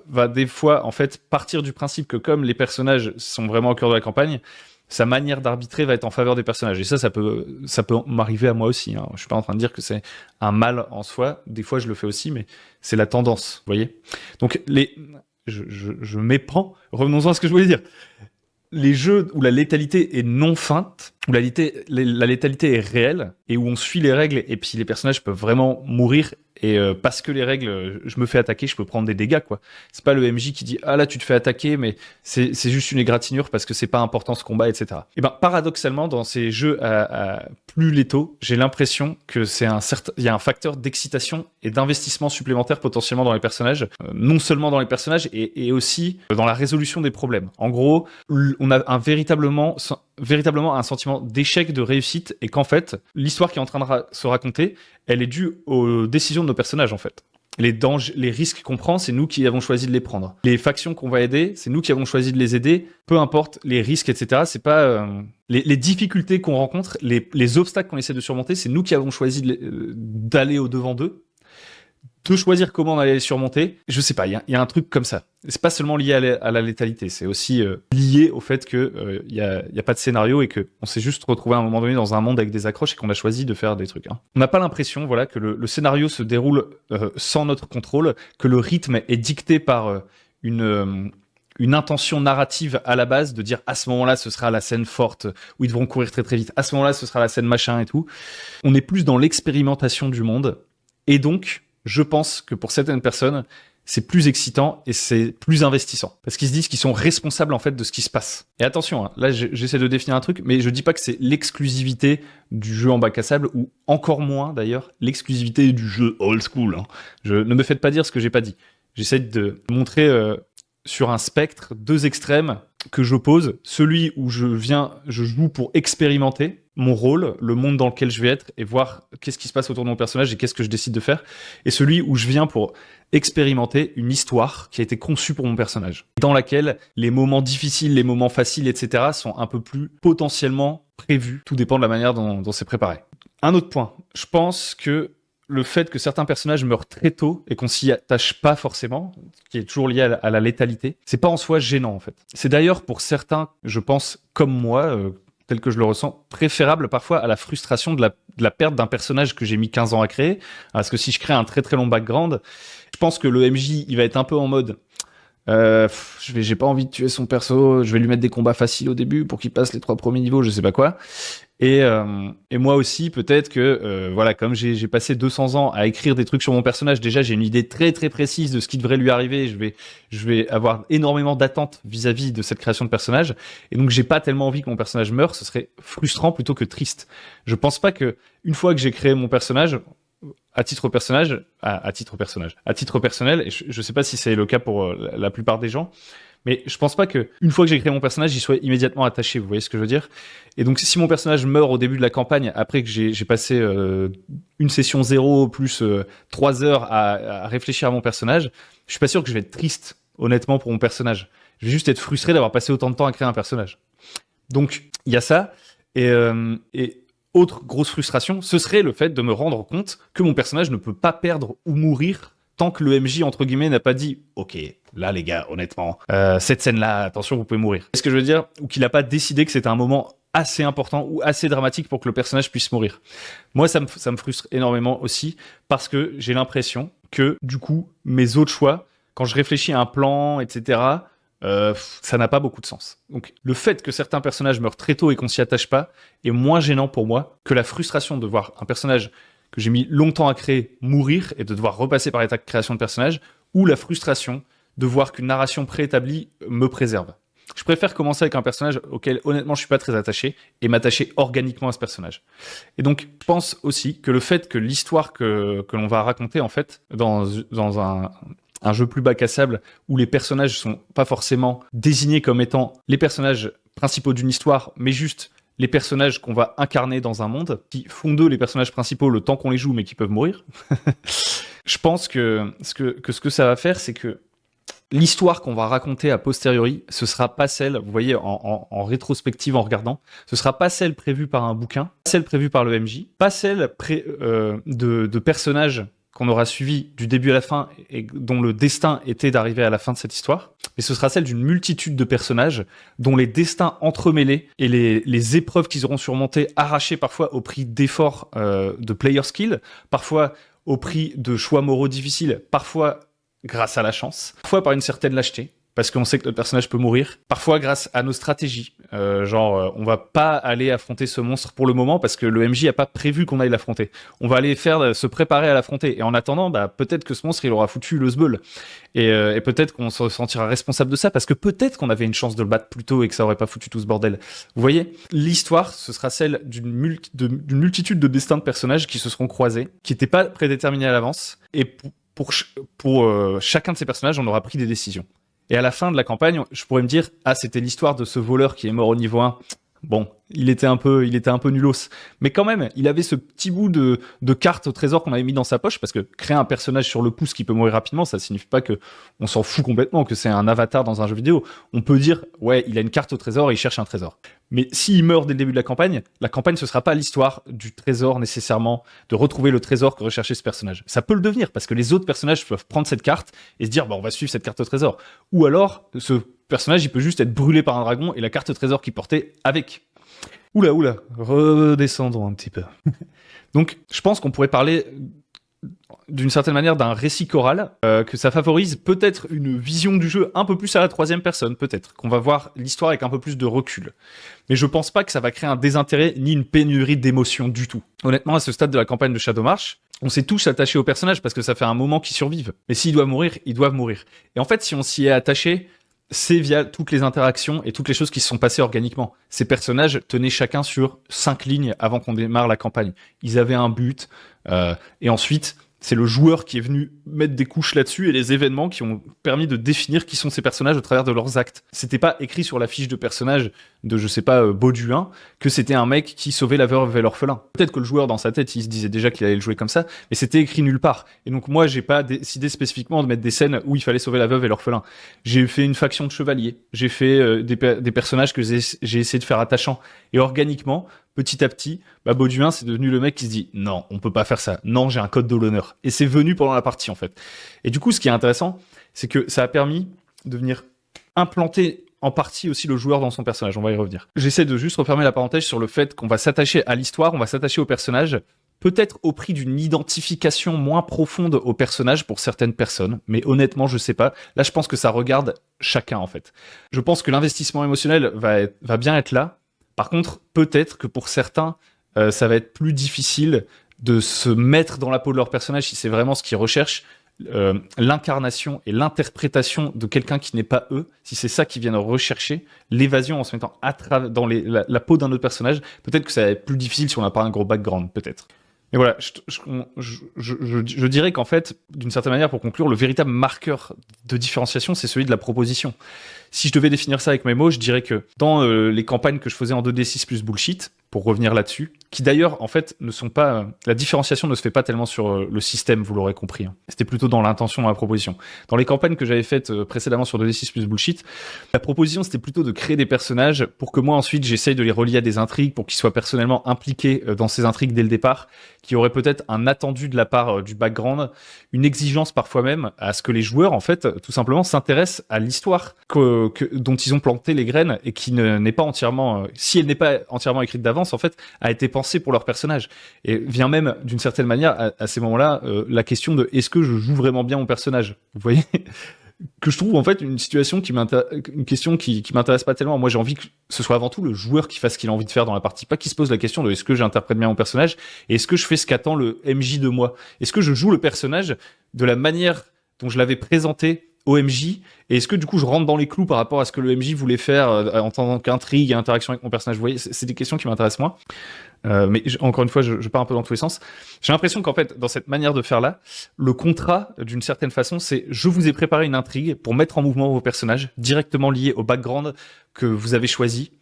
va des fois en fait partir du principe que comme les personnages sont vraiment au cœur de la campagne, sa manière d'arbitrer va être en faveur des personnages. Et ça peut m'arriver à moi aussi, hein. Je suis pas en train de dire que c'est un mal en soi. Des fois, je le fais aussi, mais c'est la tendance, vous voyez. Donc je m'éprends. Revenons-en à ce que je voulais dire. Les jeux où la létalité est non feinte, où la létalité est réelle, et où on suit les règles, et puis les personnages peuvent vraiment mourir, et parce que les règles, je me fais attaquer, je peux prendre des dégâts, quoi. C'est pas le MJ qui dit « Ah là, tu te fais attaquer, mais c'est juste une égratignure parce que c'est pas important ce combat, etc. » Et ben, paradoxalement, dans ces jeux plus létaux, j'ai l'impression que il y a un facteur d'excitation et d'investissement supplémentaire potentiellement dans les personnages, non seulement dans les personnages, et aussi dans la résolution des problèmes. En gros, on a véritablement un sentiment d'échec, de réussite, et qu'en fait, l'histoire qui est en train de se raconter, elle est due aux décisions de nos personnages, en fait. Les dangers, les risques qu'on prend, c'est nous qui avons choisi de les prendre. Les factions qu'on va aider, c'est nous qui avons choisi de les aider. Peu importe les risques, etc. C'est pas les difficultés qu'on rencontre, les obstacles qu'on essaie de surmonter, c'est nous qui avons choisi d'aller au devant d'eux, de choisir comment on allait les surmonter. Je sais pas, il y a un truc comme ça. C'est pas seulement lié à la létalité, c'est aussi lié au fait que y a pas de scénario et que on s'est juste retrouvé à un moment donné dans un monde avec des accroches et qu'on a choisi de faire des trucs, hein. On n'a pas l'impression, voilà, que le scénario se déroule sans notre contrôle, que le rythme est dicté par une intention narrative à la base, de dire à ce moment-là ce sera la scène forte où ils devront courir très très vite, à ce moment-là ce sera la scène machin et tout. On est plus dans l'expérimentation du monde, et donc je pense que pour certaines personnes, c'est plus excitant et c'est plus investissant. Parce qu'ils se disent qu'ils sont responsables en fait de ce qui se passe. Et attention, hein, là j'essaie de définir un truc, mais je dis pas que c'est l'exclusivité du jeu en bac à sable, ou encore moins d'ailleurs, l'exclusivité du jeu old school, hein. Ne me faites pas dire ce que j'ai pas dit. J'essaie de montrer sur un spectre deux extrêmes que j'oppose. Celui où je joue pour expérimenter mon rôle, le monde dans lequel je vais être, et voir qu'est-ce qui se passe autour de mon personnage et qu'est-ce que je décide de faire. Et celui où je viens pour expérimenter une histoire qui a été conçue pour mon personnage, dans laquelle les moments difficiles, les moments faciles, etc. sont un peu plus potentiellement prévus. Tout dépend de la manière dont c'est préparé. Un autre point, je pense que le fait que certains personnages meurent très tôt et qu'on s'y attache pas forcément, qui est toujours lié à la létalité, c'est pas en soi gênant en fait. C'est d'ailleurs pour certains, je pense, comme moi, tel que je le ressens, préférable parfois à la frustration de la perte d'un personnage que j'ai mis 15 ans à créer. Parce que si je crée un très très long background, je pense que le MJ, il va être un peu en mode j'ai pas envie de tuer son perso, je vais lui mettre des combats faciles au début pour qu'il passe les 3 premiers niveaux, je sais pas quoi. Et moi aussi, peut-être que voilà, comme j'ai passé 200 ans à écrire des trucs sur mon personnage, déjà j'ai une idée très très précise de ce qui devrait lui arriver. Je vais avoir énormément d'attentes vis-à-vis de cette création de personnage, et donc j'ai pas tellement envie que mon personnage meure. Ce serait frustrant plutôt que triste. Je pense pas que une fois que j'ai créé mon personnage, à titre personnel, et je sais pas si c'est le cas pour la plupart des gens, mais je pense pas que une fois que j'ai créé mon personnage, j'y sois immédiatement attaché. Vous voyez ce que je veux dire? Et donc, si mon personnage meurt au début de la campagne, après que j'ai passé une session 0 plus 3 heures à réfléchir à mon personnage, je suis pas sûr que je vais être triste, honnêtement, pour mon personnage. Je vais juste être frustré d'avoir passé autant de temps à créer un personnage. Donc, il y a ça. Et autre grosse frustration, ce serait le fait de me rendre compte que mon personnage ne peut pas perdre ou mourir tant que le MJ, entre guillemets, n'a pas dit « Ok, là, les gars, honnêtement, cette scène-là, attention, vous pouvez mourir. » C'est ce que je veux dire? Ou qu'il n'a pas décidé que c'était un moment assez important ou assez dramatique pour que le personnage puisse mourir. Moi, ça me frustre énormément aussi, parce que j'ai l'impression que, du coup, mes autres choix, quand je réfléchis à un plan, etc., ça n'a pas beaucoup de sens. Donc, le fait que certains personnages meurent très tôt et qu'on s'y attache pas est moins gênant pour moi que la frustration de voir un personnage que j'ai mis longtemps à créer mourir et de devoir repasser par l'étape de création de personnage, ou la frustration de voir qu'une narration préétablie me préserve. Je préfère commencer avec un personnage auquel honnêtement je suis pas très attaché et m'attacher organiquement à ce personnage. Et donc je pense aussi que le fait que l'histoire que l'on va raconter en fait dans un jeu plus bac à sable où les personnages sont pas forcément désignés comme étant les personnages principaux d'une histoire, mais juste les personnages qu'on va incarner dans un monde, qui font d'eux les personnages principaux le temps qu'on les joue, mais qui peuvent mourir. Je pense que ce que ça va faire, c'est que l'histoire qu'on va raconter a posteriori, ce sera pas celle, vous voyez, en rétrospective, en regardant, ce sera pas celle prévue par un bouquin, pas celle prévue par le MJ, pas celle de personnages qu'on aura suivi du début à la fin et dont le destin était d'arriver à la fin de cette histoire, mais ce sera celle d'une multitude de personnages dont les destins entremêlés et les épreuves qu'ils auront surmontées, arrachées parfois au prix d'efforts de player skill, parfois au prix de choix moraux difficiles, parfois grâce à la chance, parfois par une certaine lâcheté, parce qu'on sait que notre personnage peut mourir, parfois grâce à nos stratégies, on va pas aller affronter ce monstre pour le moment parce que le MJ a pas prévu qu'on aille l'affronter. On va aller se préparer à l'affronter, et en attendant, peut-être que ce monstre il aura foutu le sbeul, et peut-être qu'on se sentira responsable de ça parce que peut-être qu'on avait une chance de le battre plus tôt et que ça aurait pas foutu tout ce bordel. Vous voyez, l'histoire ce sera celle d'une multitude de destins de personnages qui se seront croisés, qui n'étaient pas prédéterminés à l'avance, et pour chacun de ces personnages, on aura pris des décisions. Et à la fin de la campagne, je pourrais me dire, ah, c'était l'histoire de ce voleur qui est mort au niveau 1. Bon, il était un peu nulos. Mais quand même, il avait ce petit bout de carte au trésor qu'on avait mis dans sa poche, parce que créer un personnage sur le pouce qui peut mourir rapidement, ça signifie pas que on s'en fout complètement, que c'est un avatar dans un jeu vidéo. On peut dire, ouais, il a une carte au trésor et il cherche un trésor. Mais s'il meurt dès le début de la campagne, ce sera pas l'histoire du trésor nécessairement, de retrouver le trésor que recherchait ce personnage. Ça peut le devenir, parce que les autres personnages peuvent prendre cette carte et se dire, on va suivre cette carte au trésor. Ou alors, ce personnage, il peut juste être brûlé par un dragon et la carte au trésor qu'il portait avec. Oula, redescendons un petit peu. Donc, je pense qu'on pourrait parler d'une certaine manière d'un récit choral, que ça favorise peut-être une vision du jeu un peu plus à la troisième personne, peut-être, qu'on va voir l'histoire avec un peu plus de recul. Mais je pense pas que ça va créer un désintérêt ni une pénurie d'émotions du tout. Honnêtement, à ce stade de la campagne de Shadowmarch, on s'est tous attachés au personnage parce que ça fait un moment qu'ils survivent. Mais s'ils doivent mourir, ils doivent mourir. Et en fait, si on s'y est attaché, c'est via toutes les interactions et toutes les choses qui se sont passées organiquement. Ces personnages tenaient chacun sur 5 lignes avant qu'on démarre la campagne. Ils avaient un but, et ensuite, c'est le joueur qui est venu mettre des couches là-dessus et les événements qui ont permis de définir qui sont ces personnages au travers de leurs actes. C'était pas écrit sur la fiche de personnage de, je sais pas, Bauduin, que c'était un mec qui sauvait la veuve et l'orphelin. Peut-être que le joueur, dans sa tête, il se disait déjà qu'il allait le jouer comme ça, mais c'était écrit nulle part. Et donc moi, j'ai pas décidé spécifiquement de mettre des scènes où il fallait sauver la veuve et l'orphelin. J'ai fait une faction de chevaliers. J'ai fait des personnages que j'ai essayé de faire attachants. Et organiquement, petit à petit, Bauduin, c'est devenu le mec qui se dit « Non, on peut pas faire ça. Non, j'ai un code de l'honneur. » Et c'est venu pendant la partie, en fait. Et du coup, ce qui est intéressant, c'est que ça a permis de venir implanter en partie aussi le joueur dans son personnage. On va y revenir. J'essaie de juste refermer la parenthèse sur le fait qu'on va s'attacher à l'histoire, on va s'attacher au personnage, peut-être au prix d'une identification moins profonde au personnage pour certaines personnes, mais honnêtement, je sais pas. Là, je pense que ça regarde chacun, en fait. Je pense que l'investissement émotionnel va bien être là. Par contre, peut-être que pour certains, ça va être plus difficile de se mettre dans la peau de leur personnage si c'est vraiment ce qu'ils recherchent, l'incarnation et l'interprétation de quelqu'un qui n'est pas eux, si c'est ça qu'ils viennent rechercher, l'évasion en se mettant dans la peau d'un autre personnage, peut-être que ça va être plus difficile si on n'a pas un gros background, peut-être. Et voilà, je dirais qu'en fait, d'une certaine manière, pour conclure, le véritable marqueur de différenciation, c'est celui de la proposition. Si je devais définir ça avec mes mots, je dirais que dans les campagnes que je faisais en 2D6 plus bullshit, pour revenir là-dessus, qui d'ailleurs, en fait, ne sont pas... la différenciation ne se fait pas tellement sur le système, vous l'aurez compris. Hein. C'était plutôt dans l'intention, dans la proposition. Dans les campagnes que j'avais faites précédemment sur 2D6 plus bullshit, la proposition, c'était plutôt de créer des personnages pour que moi, ensuite, j'essaye de les relier à des intrigues, pour qu'ils soient personnellement impliqués dans ces intrigues dès le départ, qui aurait peut-être un attendu de la part du background, une exigence parfois même à ce que les joueurs, en fait, tout simplement s'intéressent à l'histoire dont ils ont planté les graines et qui n'est pas entièrement, si elle n'est pas entièrement écrite d'avance, en fait, a été pensée pour leur personnage. Et vient même, d'une certaine manière, à ces moments-là, la question de est-ce que je joue vraiment bien mon personnage? Vous voyez? Que je trouve en fait une question qui m'intéresse pas tellement. Moi, j'ai envie que ce soit avant tout le joueur qui fasse ce qu'il a envie de faire dans la partie, pas qu'il se pose la question de est-ce que j'interprète bien mon personnage et est-ce que je fais ce qu'attend le MJ de moi. Est-ce que je joue le personnage de la manière dont je l'avais présenté au MJ et est-ce que du coup je rentre dans les clous par rapport à ce que le MJ voulait faire en tant qu'intrigue et interaction avec mon personnage. Vous voyez, c'est des questions qui m'intéressent moins. Mais encore une fois, je pars un peu dans tous les sens. J'ai l'impression qu'en fait, dans cette manière de faire là, le contrat, d'une certaine façon, c'est je vous ai préparé une intrigue pour mettre en mouvement vos personnages, directement liés au background que vous avez choisi,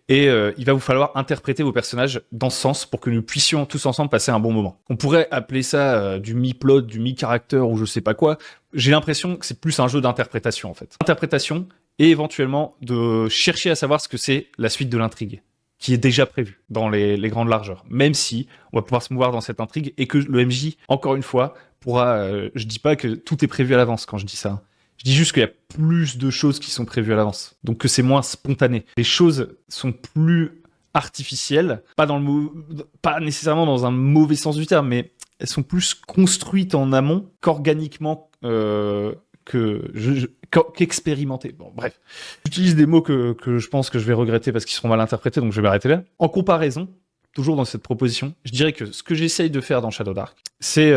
et il va vous falloir interpréter vos personnages dans ce sens pour que nous puissions tous ensemble passer un bon moment. On pourrait appeler ça du mi-plot, du mi-caractère ou je sais pas quoi. J'ai l'impression que c'est plus un jeu d'interprétation en fait. Interprétation et éventuellement de chercher à savoir ce que c'est la suite de l'intrigue, qui est déjà prévu dans les grandes largeurs. Même si on va pouvoir se mouvoir dans cette intrigue et que le MJ, encore une fois, pourra... je dis pas que tout est prévu à l'avance quand je dis ça. Je dis juste qu'il y a plus de choses qui sont prévues à l'avance. Donc que c'est moins spontané. Les choses sont plus artificielles, pas nécessairement dans un mauvais sens du terme, mais elles sont plus construites en amont qu'organiquement qu'expérimenté. Bon, bref. J'utilise des mots que je pense que je vais regretter parce qu'ils seront mal interprétés, donc je vais m'arrêter là. En comparaison, toujours dans cette proposition, je dirais que ce que j'essaye de faire dans Shadow Dark, c'est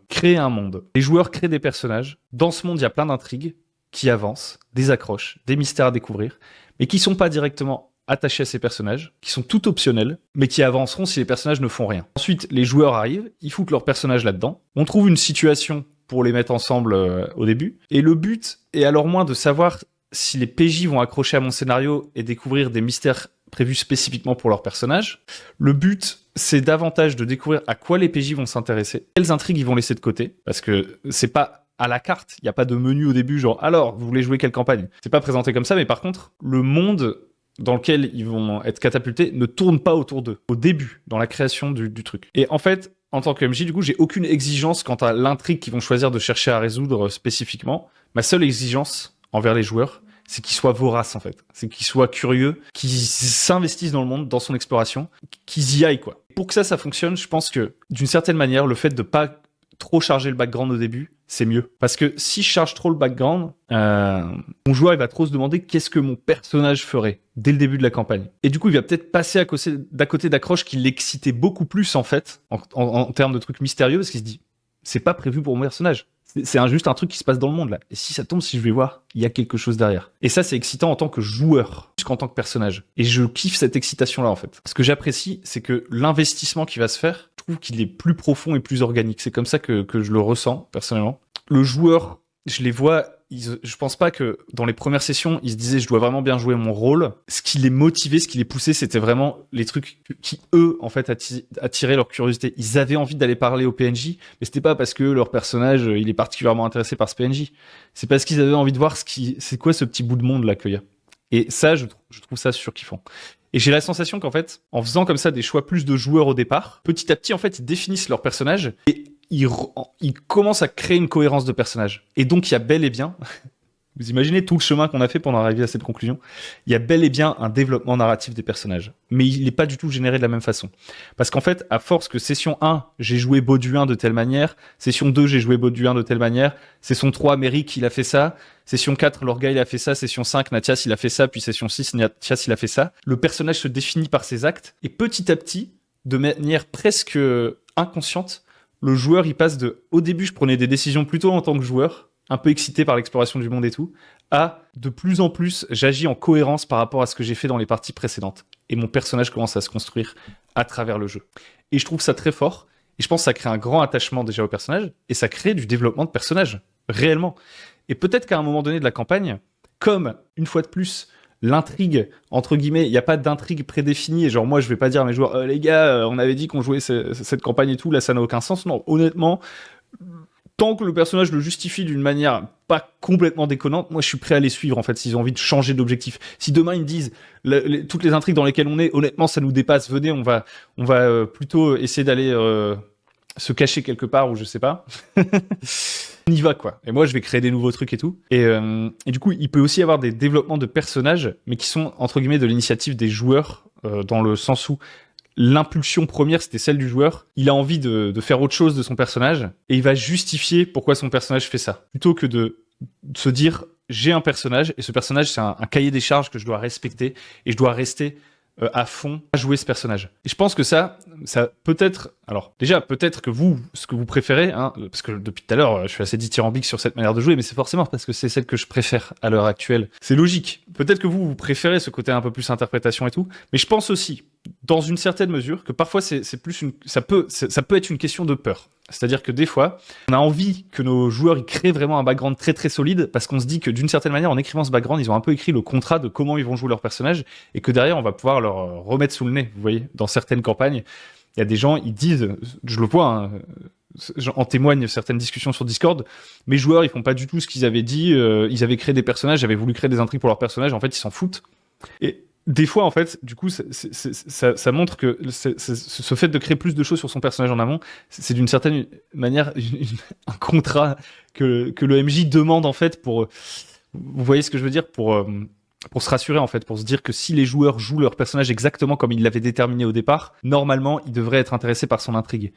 créer un monde. Les joueurs créent des personnages. Dans ce monde, il y a plein d'intrigues qui avancent, des accroches, des mystères à découvrir, mais qui sont pas directement attachés à ces personnages, qui sont tout optionnels, mais qui avanceront si les personnages ne font rien. Ensuite, les joueurs arrivent, ils foutent leurs personnages là-dedans, on trouve une situation pour les mettre ensemble au début. Et le but est alors moins de savoir si les PJ vont accrocher à mon scénario et découvrir des mystères prévus spécifiquement pour leurs personnages. Le but, c'est davantage de découvrir à quoi les PJ vont s'intéresser, quelles intrigues ils vont laisser de côté, parce que c'est pas à la carte, il n'y a pas de menu au début, genre « Alors, vous voulez jouer quelle campagne ?» C'est pas présenté comme ça, mais par contre, le monde dans lequel ils vont être catapultés ne tourne pas autour d'eux, au début, dans la création du truc. Et en fait, en tant que MJ, du coup, j'ai aucune exigence quant à l'intrigue qu'ils vont choisir de chercher à résoudre spécifiquement. Ma seule exigence envers les joueurs, c'est qu'ils soient voraces, en fait. C'est qu'ils soient curieux, qu'ils s'investissent dans le monde, dans son exploration, qu'ils y aillent, quoi. Pour que ça fonctionne, je pense que, d'une certaine manière, le fait de pas trop charger le background au début, c'est mieux. Parce que si je charge trop le background, mon joueur il va trop se demander qu'est-ce que mon personnage ferait dès le début de la campagne. Et du coup, il va peut-être passer à côté d'accroches qui l'excitaient beaucoup plus, en fait, en termes de trucs mystérieux, parce qu'il se dit, c'est pas prévu pour mon personnage. C'est juste un truc qui se passe dans le monde, là. Et si ça tombe, si je vais voir, il y a quelque chose derrière. Et ça, c'est excitant en tant que joueur, plus qu'en tant que personnage. Et je kiffe cette excitation-là, en fait. Ce que j'apprécie, c'est que l'investissement qui va se faire, je trouve qu'il est plus profond et plus organique. C'est comme ça que je le ressens, personnellement. Le joueur, je les vois, je pense pas que dans les premières sessions, ils se disaient je dois vraiment bien jouer mon rôle. Ce qui les motivait, ce qui les poussait, c'était vraiment les trucs qui, eux, en fait, attiraient leur curiosité. Ils avaient envie d'aller parler au PNJ, mais c'était pas parce que leur personnage, il est particulièrement intéressé par ce PNJ. C'est parce qu'ils avaient envie de voir c'est quoi ce petit bout de monde là qu'il y a. Et ça, je trouve ça surkiffant. Et j'ai la sensation qu'en fait, en faisant comme ça des choix plus de joueurs au départ, petit à petit, en fait, ils définissent leur personnage et ils commencent à créer une cohérence de personnage. Et donc, il y a bel et bien, vous imaginez tout le chemin qu'on a fait pour en arriver à cette conclusion, il y a bel et bien un développement narratif des personnages. Mais il n'est pas du tout généré de la même façon. Parce qu'en fait, à force que session 1, j'ai joué Bauduin de telle manière, session 2, j'ai joué Bauduin de telle manière, session 3, Merrick, il a fait ça, session 4, Lorga, il a fait ça, session 5, Nathias, il a fait ça, puis session 6, Nathias, il a fait ça. Le personnage se définit par ses actes, et petit à petit, de manière presque inconsciente, le joueur, il passe au début, je prenais des décisions plutôt en tant que joueur, un peu excité par l'exploration du monde et tout, à de plus en plus, j'agis en cohérence par rapport à ce que j'ai fait dans les parties précédentes. Et mon personnage commence à se construire à travers le jeu. Et je trouve ça très fort. Et je pense que ça crée un grand attachement déjà au personnage, et ça crée du développement de personnage, réellement. Et peut-être qu'à un moment donné de la campagne, comme, une fois de plus, l'intrigue, entre guillemets, il n'y a pas d'intrigue prédéfinie, et genre moi je vais pas dire à mes joueurs, les gars, on avait dit qu'on jouait cette campagne et tout, là ça n'a aucun sens. Non, honnêtement, tant que le personnage le justifie d'une manière pas complètement déconnante, moi je suis prêt à les suivre en fait s'ils ont envie de changer d'objectif. Si demain ils me disent toutes les intrigues dans lesquelles on est, honnêtement ça nous dépasse, venez, on va plutôt essayer d'aller se cacher quelque part ou je sais pas. On y va quoi. Et moi je vais créer des nouveaux trucs et tout. Et du coup il peut aussi y avoir des développements de personnages, mais qui sont entre guillemets de l'initiative des joueurs, dans le sens où l'impulsion première, c'était celle du joueur. Il a envie de faire autre chose de son personnage et il va justifier pourquoi son personnage fait ça. Plutôt que de se dire, j'ai un personnage et ce personnage, c'est un cahier des charges que je dois respecter et je dois rester à fond à jouer ce personnage. Et je pense que ça peut-être... Alors, déjà, peut-être que vous, ce que vous préférez, hein, parce que depuis tout à l'heure, je suis assez dithyrambique sur cette manière de jouer, mais c'est forcément parce que c'est celle que je préfère à l'heure actuelle. C'est logique. Peut-être que vous préférez ce côté un peu plus interprétation et tout, mais je pense aussi, dans une certaine mesure, que parfois c'est plus ça peut être une question de peur. C'est-à-dire que des fois, on a envie que nos joueurs ils créent vraiment un background très très solide parce qu'on se dit que d'une certaine manière, en écrivant ce background, ils ont un peu écrit le contrat de comment ils vont jouer leur personnage et que derrière, on va pouvoir leur remettre sous le nez. Vous voyez, dans certaines campagnes, il y a des gens, ils disent, je le vois, hein, en témoignent certaines discussions sur Discord, mes joueurs, ils font pas du tout ce qu'ils avaient dit, ils avaient créé des personnages, j'avais voulu créer des intrigues pour leurs personnages, en fait, ils s'en foutent. Et des fois, en fait, du coup, ça montre que ce fait de créer plus de choses sur son personnage en amont, c'est d'une certaine manière un contrat que le MJ demande, en fait, pour... Vous voyez ce que je veux dire, pour se rassurer, en fait, pour se dire que si les joueurs jouent leur personnage exactement comme ils l'avaient déterminé au départ, normalement, ils devraient être intéressés par son intrigue.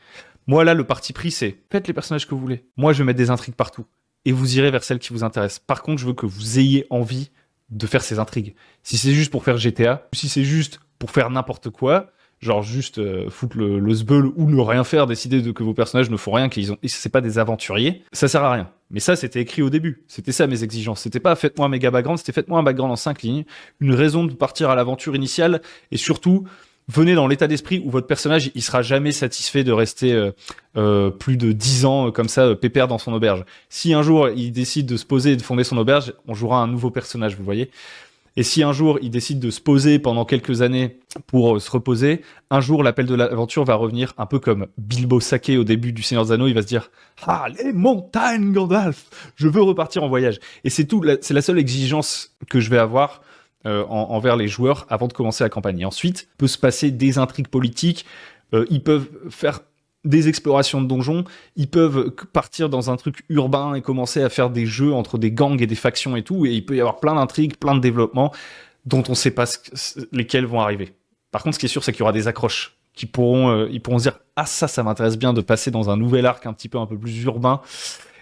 Moi, là, le parti pris, c'est faites les personnages que vous voulez. Moi, je vais mettre des intrigues partout. Et vous irez vers celles qui vous intéressent. Par contre, je veux que vous ayez envie de faire ces intrigues. Si c'est juste pour faire GTA, ou si c'est juste pour faire n'importe quoi, genre juste foutre le sbeul ou ne rien faire, décider que vos personnages ne font rien, c'est pas des aventuriers, ça sert à rien. Mais ça, c'était écrit au début. C'était ça mes exigences. C'était pas faites-moi un méga background, c'était faites-moi un background en 5 lignes, une raison de partir à l'aventure initiale, et surtout, venez dans l'état d'esprit où votre personnage, il sera jamais satisfait de rester plus de 10 ans comme ça, pépère dans son auberge. Si un jour, il décide de se poser et de fonder son auberge, on jouera un nouveau personnage, vous voyez. Et si un jour, il décide de se poser pendant quelques années pour se reposer, un jour, l'appel de l'aventure va revenir un peu comme Bilbo Saquet au début du Seigneur des Anneaux. Il va se dire « Ah, les montagnes, Gandalf, je veux repartir en voyage ». Et c'est tout, c'est la seule exigence que je vais avoir envers les joueurs avant de commencer la campagne. Et ensuite, peut se passer des intrigues politiques, ils peuvent faire des explorations de donjons, ils peuvent partir dans un truc urbain et commencer à faire des jeux entre des gangs et des factions et tout, et il peut y avoir plein d'intrigues, plein de développements dont on ne sait pas lesquels vont arriver. Par contre, ce qui est sûr, c'est qu'il y aura des accroches qui ils pourront se dire « Ah, ça m'intéresse bien de passer dans un nouvel arc un peu plus urbain ».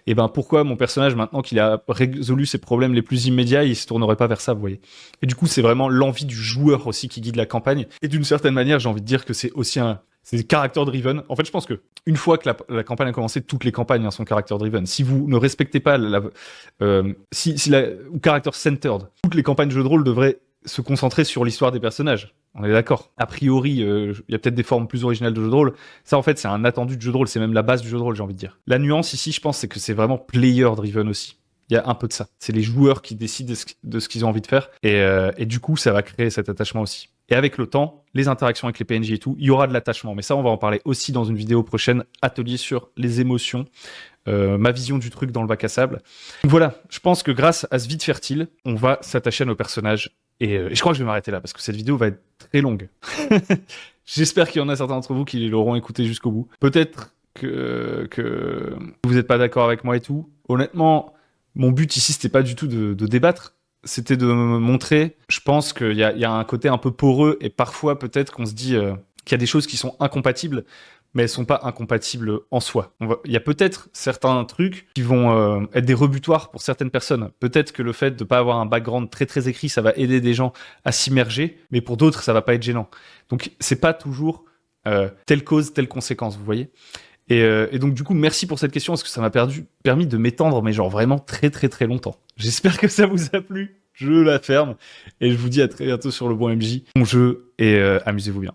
Et ben pourquoi mon personnage, maintenant qu'il a résolu ses problèmes les plus immédiats, il se tournerait pas vers ça, vous voyez. Et du coup, c'est vraiment l'envie du joueur aussi qui guide la campagne. Et d'une certaine manière, j'ai envie de dire que c'est aussi c'est character driven. En fait, je pense que une fois que la campagne a commencé, toutes les campagnes sont character driven. Si vous ne respectez pas ou character centered, toutes les campagnes de jeux de rôle devraient se concentrer sur l'histoire des personnages. On est d'accord. A priori, il y a peut-être des formes plus originales de jeux de rôle. Ça, en fait, c'est un attendu de jeu de rôle. C'est même la base du jeu de rôle, j'ai envie de dire. La nuance ici, je pense, c'est que c'est vraiment player-driven aussi. Il y a un peu de ça. C'est les joueurs qui décident de ce qu'ils ont envie de faire. Et du coup, ça va créer cet attachement aussi. Et avec le temps, les interactions avec les PNJ et tout, il y aura de l'attachement. Mais ça, on va en parler aussi dans une vidéo prochaine, atelier sur les émotions, ma vision du truc dans le bac à sable. Donc voilà, je pense que grâce à ce vide fertile, on va s'attacher à nos personnages. Et je crois que je vais m'arrêter là, parce que cette vidéo va être très longue. J'espère qu'il y en a certains d'entre vous qui l'auront écouté jusqu'au bout. Peut-être que vous n'êtes pas d'accord avec moi et tout. Honnêtement, mon but ici, c'était pas du tout de débattre. C'était de me montrer, je pense qu'il y a un côté un peu poreux, et parfois peut-être qu'on se dit qu'il y a des choses qui sont incompatibles, mais elles sont pas incompatibles en soi. Il y a peut-être certains trucs qui vont être des rebutoires pour certaines personnes. Peut-être que le fait de pas avoir un background très très écrit, ça va aider des gens à s'immerger, mais pour d'autres, ça va pas être gênant. Donc c'est pas toujours telle cause, telle conséquence, vous voyez. Et donc du coup, merci pour cette question, parce que ça m'a permis de m'étendre, mais genre vraiment très très très longtemps. J'espère que ça vous a plu. Je la ferme, et je vous dis à très bientôt sur le bon MJ. Bon jeu, et amusez-vous bien.